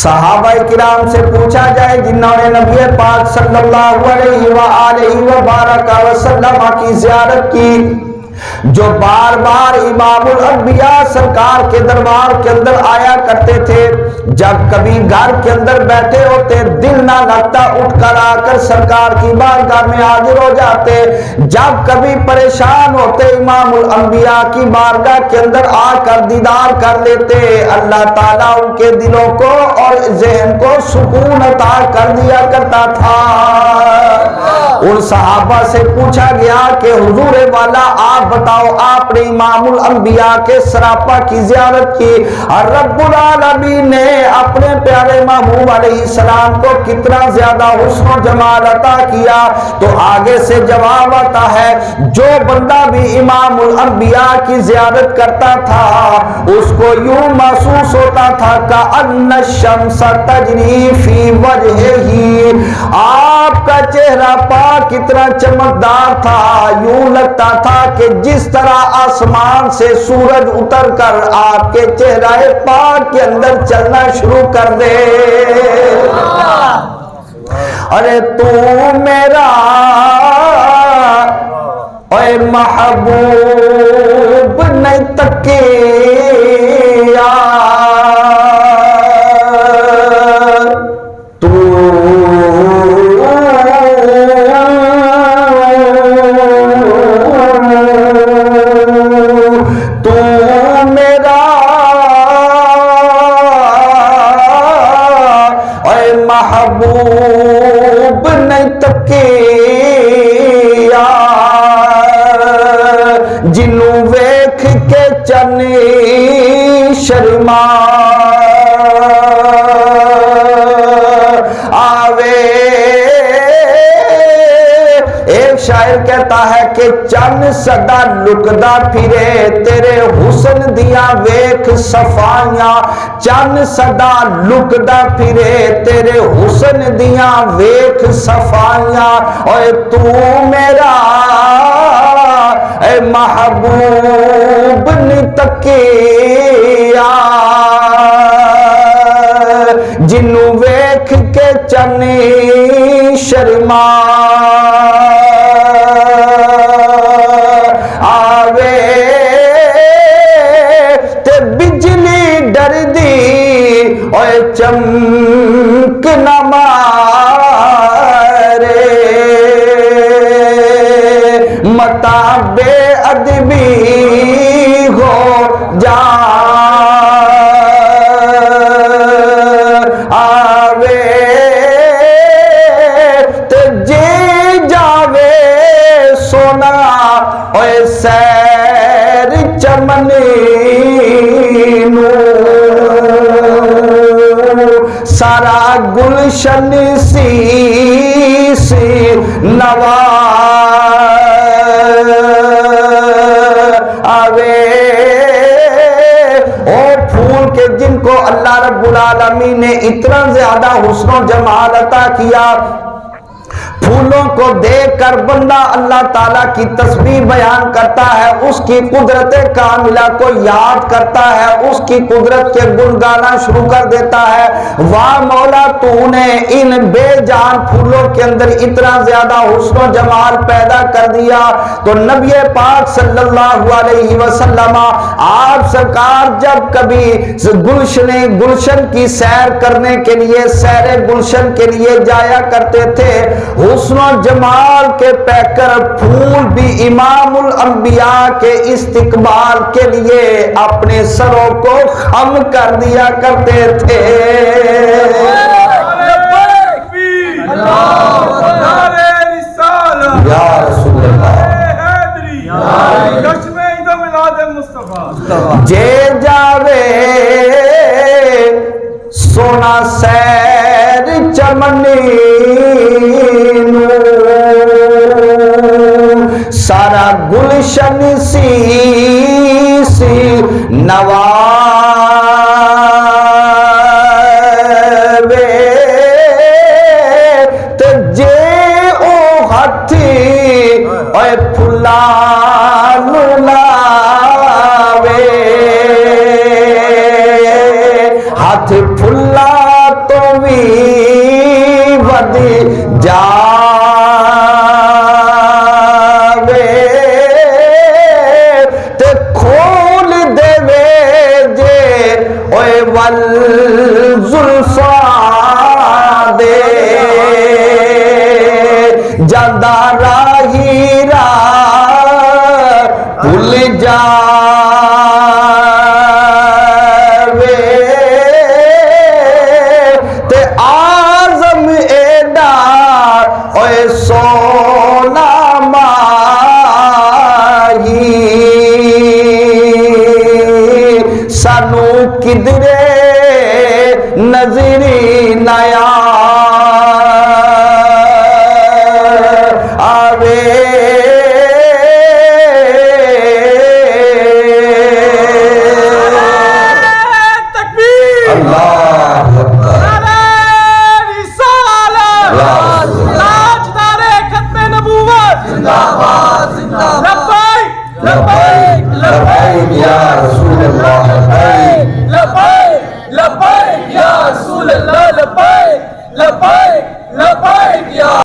صحابہ کرام سے پوچھا جائے جنہوں نے نبی پاک صلی اللہ علیہ وآلہ وبارک وسلم کی زیارت کی، جو بار بار امام الانبیاء سرکار کے دربار کے اندر آیا کرتے تھے، جب کبھی گھر کے اندر بیٹھے ہوتے دل نہ لگتا اٹھ کر آ کر سرکار کی بارگاہ میں حاضر ہو جاتے، جب کبھی پریشان ہوتے امام الانبیاء کی بارگاہ کے اندر آ کر دیدار کر لیتے، اللہ تعالیٰ ان کے دلوں کو اور ذہن کو سکون عطا کر دیا کرتا تھا۔ ان صحابہ سے پوچھا گیا کہ حضور والا آپ بتاؤ، آپ نے امام الانبیاء کے سراپا کی زیارت کی اور رب العالمین نے اپنے پیارے محبوب علیہ السلام کو کتنا زیادہ حسن و جمال عطا کیا؟ تو آگے سے جواب آتا ہے، جو بندہ بھی امام الانبیاء کی زیارت کرتا تھا اس کو یوں محسوس ہوتا تھا کأن الشمس تجری فی وجہہ، آپ کا چہرہ پاک کتنا چمکدار تھا، یوں لگتا تھا کہ جس طرح آسمان سے سورج اتر کر آپ کے چہرہ پاک کے اندر چلنا شروع کر دے۔ ارے تو میرا اے محبوب نہیں تکیا، محبوب نہیں تکیا، جنوں ویکھ کے چنی شرما آوے۔ ایک شاعر کہتا ہے کہ چن سدا لکدا پھرے تیرے حسن دیا ویکھ صفائیاں، چن سدا لکدا پھرے تیرے حسن دیا ویکھ صفائیاں، اوے تو میرا اے محبوب نہیں تکیا، جنوں ویکھ کے چنی شرما آوے، تے بجلی ڈر دی اوے چمک نہ مارے، متا بے ادبی ہو جا آوے، تے جے جاوے سونا اوے سیر چمنی نو، سارا گلشن سی سی نوا آوے۔ او پھول کے جن کو اللہ رب العالمین نے اتنا زیادہ حسن و جمال عطا کیا، پھولوں کو دیکھ کر بندہ اللہ تعالیٰ کی تسبیح بیان کرتا ہے، اس کی قدرت کاملہ کو یاد کرتا ہے، اس کی قدرت کے گن گانا شروع کر دیتا ہے۔ واہ مولا تو نے ان بے جان پھولوں کے اندر اتنا زیادہ حسن و جمال پیدا کر دیا۔ تو نبی پاک صلی اللہ علیہ وسلم آپ سرکار جب کبھی گلشن کی سیر کرنے کے لیے، سیر گلشن کے لیے جایا کرتے تھے، حسن و جمال کے پیکر پھول بھی امام الانبیاء کے استقبال کے لیے اپنے سروں کو خم کر دیا کرتے تھے۔ یا رسول اللہ جے جاوے سونا سیر چمنی نو، سارا گلشن سی سی نوا وے، تے جے او ہاتھی اوے پھلا لاوے، ہاتھ پھلا تو بھی ود جاوے تے کھول دے جے اوے ول زلفا دے جاندہ راہی راہ بھول جاوے تے آزم ایڈا اوے سونا ماہی سانو کدرے نظری نیا آوے تکبیر اللہ اکبر نعرہ رسالت تاجدار ختم نبوت زندہ باد لبیک لبیک لبیک یا رسول اللہ لبیک لبیک لبیک یا رسول اللہ لبیک لبیک لبیک یا